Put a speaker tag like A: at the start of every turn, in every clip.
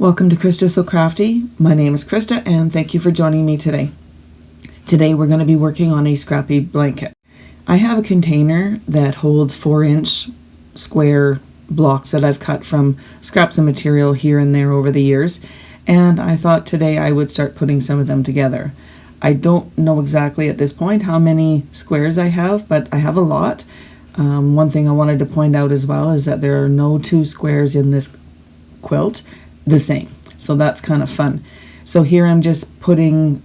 A: Welcome to Krista So Crafty. My name is Krista and thank you for joining me today. Today we're going to be working on a scrappy blanket. I have a container that holds 4-inch square blocks that I've cut from scraps of material here and there over the years, and I thought today I would start putting some of them together. I don't know exactly at this point how many squares I have, but I have a lot. One thing I wanted to point out as well is that there are no two squares in this quilt the same, so that's kind of fun. So here I'm just putting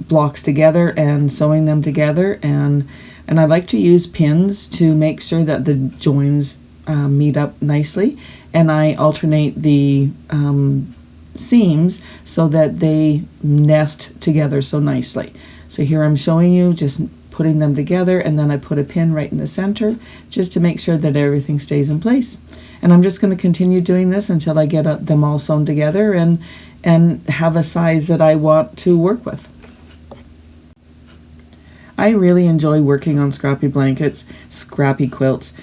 A: blocks together and sewing them together, and I like to use pins to make sure that the joins meet up nicely, and I alternate the seams so that they nest together so nicely. So here I'm showing you just putting them together, and then I put a pin right in the center just to make sure that everything stays in place. And I'm just going to continue doing this until I get them all sewn together and have a size that I want to work with. I really enjoy working on scrappy blankets, scrappy quilts.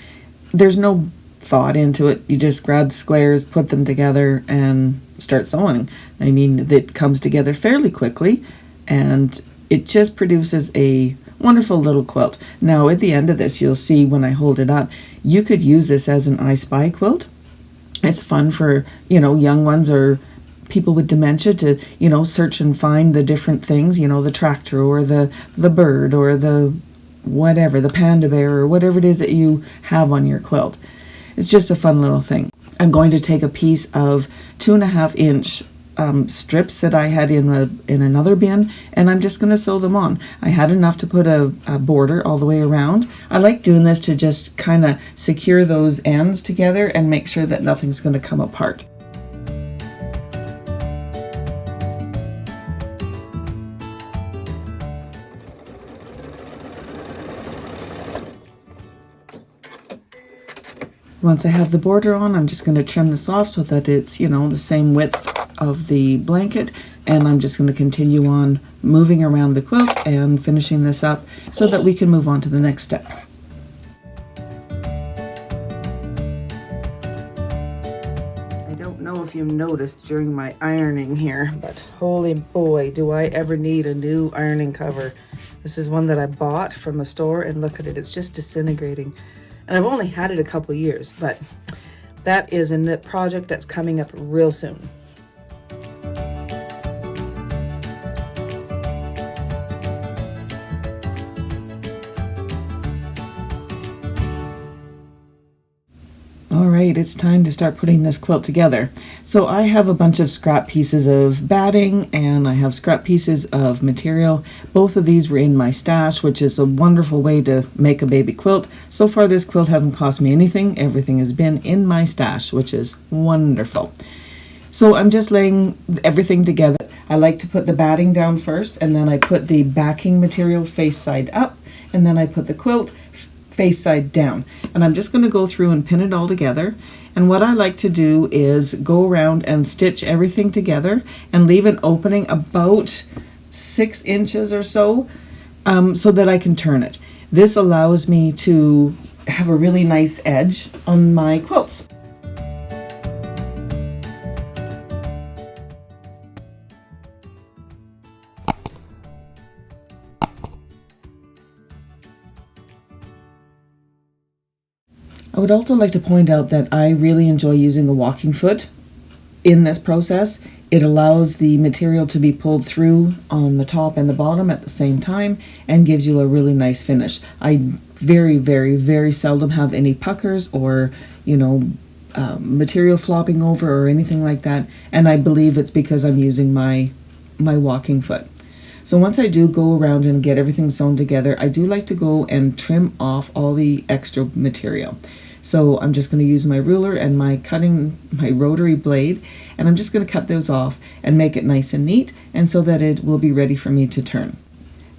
A: There's no thought into it. You just grab the squares, put them together, and start sewing. I mean, it comes together fairly quickly, and it just produces a wonderful little quilt. Now at the end of this, you'll see when I hold it up, you could use this as an I Spy quilt. It's fun for, young ones or people with dementia to, search and find the different things, the tractor or the bird or the whatever, the panda bear or whatever it is that you have on your quilt. It's just a fun little thing. I'm going to take a piece of 2.5-inch strips that I had in another bin, and I'm just going to sew them on. I had enough to put a border all the way around. I like doing this to just kind of secure those ends together and make sure that nothing's going to come apart. Once I have the border on, I'm just going to trim this off so that it's, the same width of the blanket, and I'm just going to continue on moving around the quilt and finishing this up so that we can move on to the next step. I don't know if you noticed during my ironing here, but holy boy, do I ever need a new ironing cover. This is one that I bought from the store, and look at it, it's just disintegrating. And I've only had it a couple years, but that is a project that's coming up real soon. All right, it's time to start putting this quilt together. So I have a bunch of scrap pieces of batting, and I have scrap pieces of material. Both of these were in my stash, which is a wonderful way to make a baby quilt. So far this quilt hasn't cost me anything. Everything has been in my stash, which is wonderful. So I'm just laying everything together. I like to put the batting down first, and then I put the backing material face side up, and then I put the quilt face side down, and I'm just going to go through and pin it all together. And what I like to do is go around and stitch everything together and leave an opening about 6 inches or so, so that I can turn it. This allows me to have a really nice edge on my quilts. I would also like to point out that I really enjoy using a walking foot in this process. It allows the material to be pulled through on the top and the bottom at the same time and gives you a really nice finish. I very, very, very seldom have any puckers or, material flopping over or anything like that, and I believe it's because I'm using my walking foot. So once I do go around and get everything sewn together, I do like to go and trim off all the extra material. So I'm just going to use my ruler and my rotary blade, and I'm just going to cut those off and make it nice and neat, and so that it will be ready for me to turn.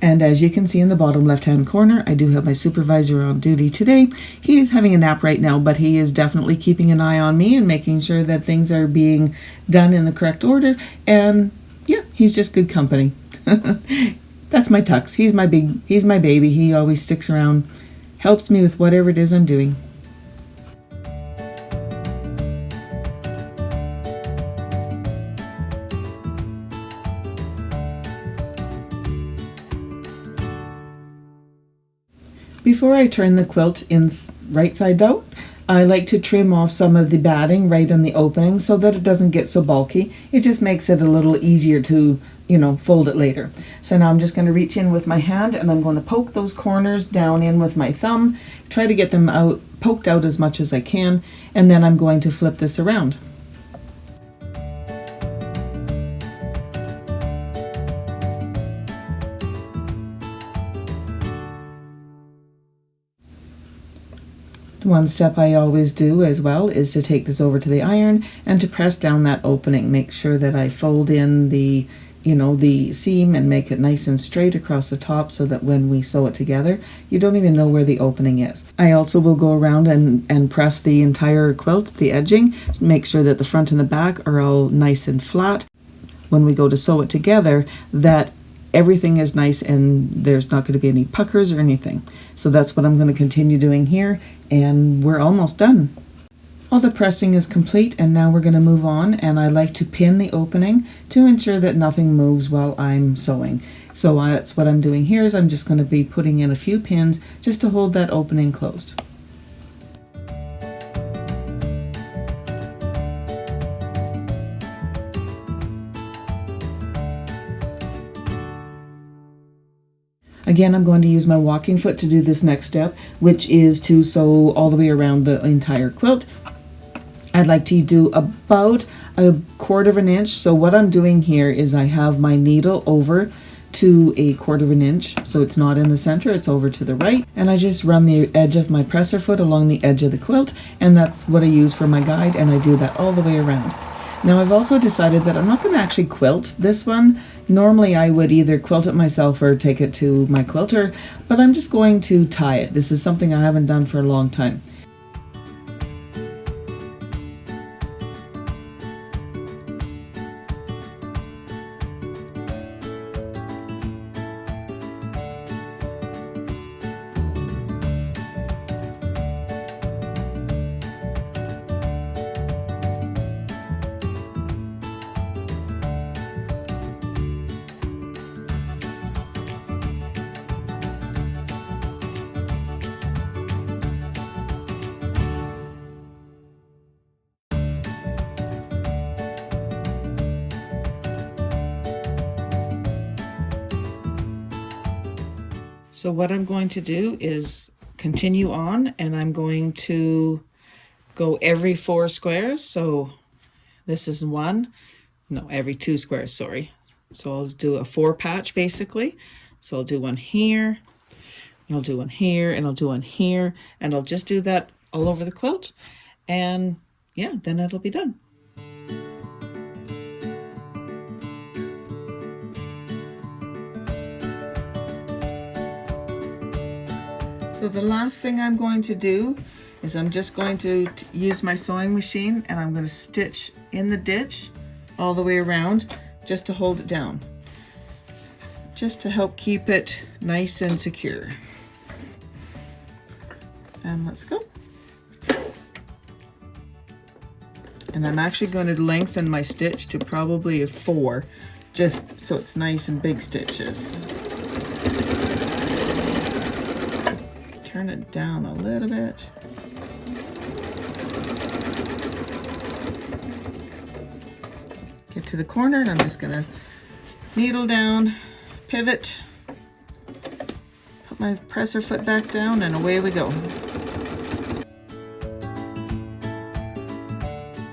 A: And as you can see in the bottom left-hand corner, I do have my supervisor on duty today. He is having a nap right now, but he is definitely keeping an eye on me and making sure that things are being done in the correct order, and yeah, he's just good company. That's my Tux. He's my baby. He always sticks around, helps me with whatever it is I'm doing. Before I turn the quilt in right side out, I like to trim off some of the batting right in the opening so that it doesn't get so bulky. It just makes it a little easier to, fold it later. So now I'm just going to reach in with my hand and I'm going to poke those corners down in with my thumb, try to get them poked out as much as I can, and then I'm going to flip this around. One step I always do as well is to take this over to the iron and to press down that opening. Make sure that I fold in the seam and make it nice and straight across the top so that when we sew it together, you don't even know where the opening is. I also will go around and press the entire quilt, the edging, to make sure that the front and the back are all nice and flat. When we go to sew it together, that everything is nice and there's not going to be any puckers or anything. So that's what I'm going to continue doing here, and we're almost done. All the pressing is complete, and now we're going to move on, and I like to pin the opening to ensure that nothing moves while I'm sewing. So that's what I'm doing here, is I'm just going to be putting in a few pins just to hold that opening closed. Again, I'm going to use my walking foot to do this next step, which is to sew all the way around the entire quilt. I'd like to do about 1/4 of an inch. So what I'm doing here is I have my needle over to 1/4 of an inch, so it's not in the center, it's over to the right, and I just run the edge of my presser foot along the edge of the quilt, and that's what I use for my guide, and I do that all the way around. Now I've also decided that I'm not going to actually quilt this one. Normally I would either quilt it myself or take it to my quilter, but I'm just going to tie it. This is something I haven't done for a long time. So what I'm going to do is continue on, and I'm going to go every 4 squares. So this is every 2 squares, sorry. So I'll do a 4 patch basically. So I'll do one here, and I'll do one here, and I'll do one here, and I'll just do that all over the quilt. And yeah, then it'll be done. So the last thing I'm going to do is I'm just going to use my sewing machine, and I'm going to stitch in the ditch all the way around just to hold it down, just to help keep it nice and secure. And let's go. And I'm actually going to lengthen my stitch to probably a 4, just so it's nice and big stitches. Turn it down a little bit. Get to the corner, and I'm just going to needle down, pivot, put my presser foot back down, and away we go.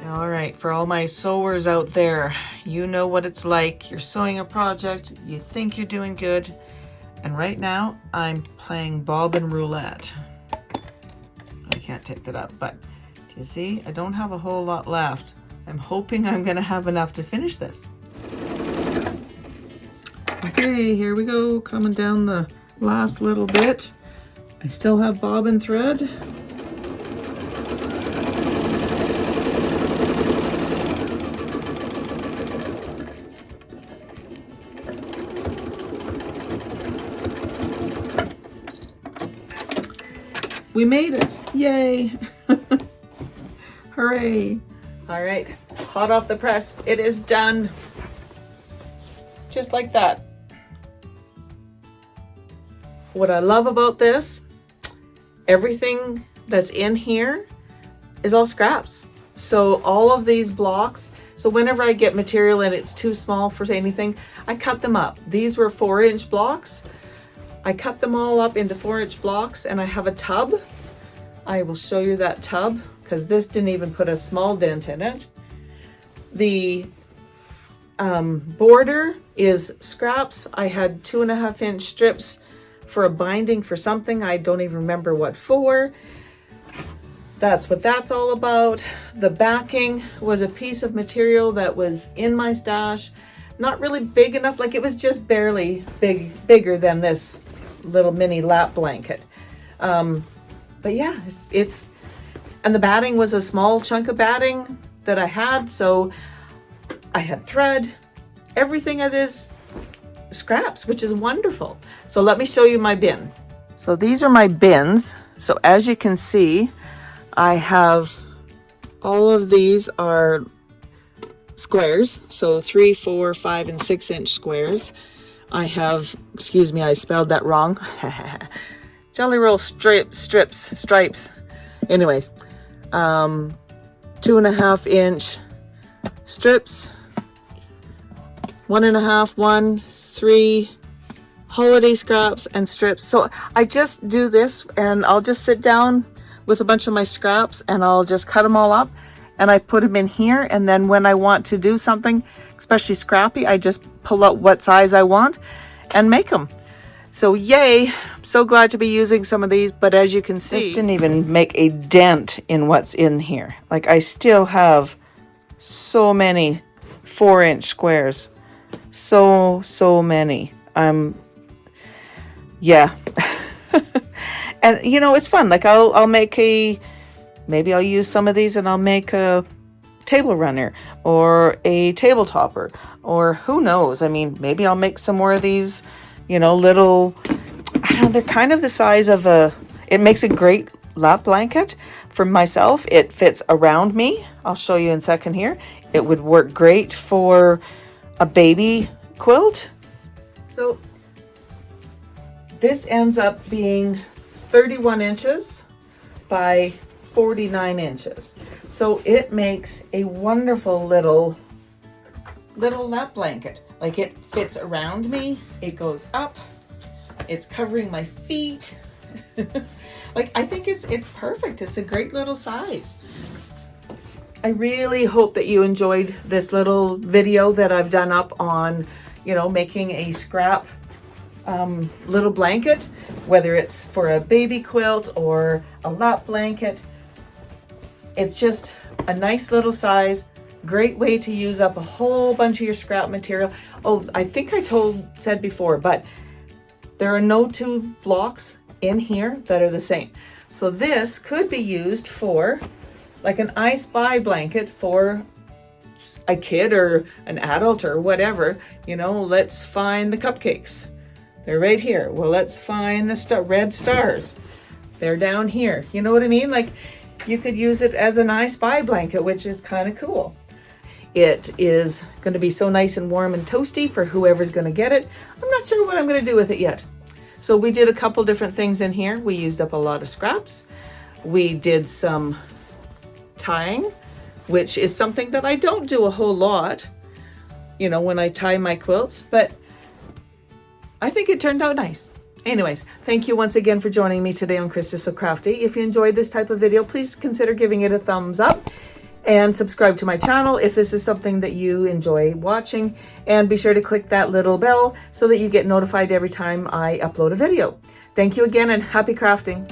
A: All right, for all my sewers out there, you know what it's like. You're sewing a project, you think you're doing good, and right now I'm playing bobbin roulette. I can't take that up, but do you see? I don't have a whole lot left. I'm hoping I'm gonna have enough to finish this. Okay, here we go, coming down the last little bit. I still have bobbin thread. We made it, yay. Hooray. All right, hot off the press, it is done. Just like that. What I love about this everything that's in here is all scraps. So all of these blocks, so whenever I get material and it's too small for anything, I cut them up. These were 4-inch blocks. I cut them all up into 4-inch blocks, and I have a tub. I will show you that tub because this didn't even put a small dent in it. The border is scraps. I had 2.5-inch strips for a binding for something. I don't even remember what for. That's what that's all about. The backing was a piece of material that was in my stash. Not really big enough, like it was just barely bigger than this little mini lap blanket. But yeah, it's and the batting was a small chunk of batting that I had, so I had thread. Everything of this scraps, which is wonderful. So let me show you my bin. So these are my bins. So as you can see, I have all of these are squares. So 3, 4, 5, and 6-inch squares. I have, excuse me, I spelled that wrong. Jelly roll stripes. Anyways, 2.5-inch strips, 1.5, 1, 3 holiday scraps and strips. So I just do this, and I'll just sit down with a bunch of my scraps and I'll just cut them all up and I put them in here, and then when I want to do something, especially scrappy, I just pull out what size I want and make them. So yay, I'm so glad to be using some of these, but as you can see, this didn't even make a dent in what's in here. Like I still have so many 4-inch squares. So many. Yeah. And you know, it's fun. Like I'll make maybe I'll use some of these and I'll make a table runner or a table topper, or who knows. I mean, maybe I'll make some more of these, you know, little, I don't know, they're kind of the size of it makes a great lap blanket for myself. It fits around me. I'll show you in a second here. It would work great for a baby quilt. So this ends up being 31 inches by 49 inches. So it makes a wonderful little lap blanket. Like it fits around me, it goes up, it's covering my feet. Like I think it's perfect. It's a great little size. I really hope that you enjoyed this little video that I've done up on, you know, making a scrap little blanket, whether it's for a baby quilt or a lap blanket. It's just a nice little size, great way to use up a whole bunch of your scrap material. Oh, I think I said before, but there are no 2 blocks in here that are the same. So this could be used for like an I Spy blanket for a kid or an adult or whatever. You know, let's find the cupcakes. They're right here. Well, let's find the red stars. They're down here. You know what I mean? Like you could use it as an I Spy blanket, which is kind of cool. It is going to be so nice and warm and toasty for whoever's going to get it. I'm not sure what I'm going to do with it yet. So we did a couple different things in here. We used up a lot of scraps. We did some tying, which is something that I don't do a whole lot, you know, when I tie my quilts, but I think it turned out nice. Anyways, thank you once again for joining me today on Krista So Crafty. If you enjoyed this type of video, please consider giving it a thumbs up and subscribe to my channel if this is something that you enjoy watching, and be sure to click that little bell so that you get notified every time I upload a video. Thank you again and happy crafting.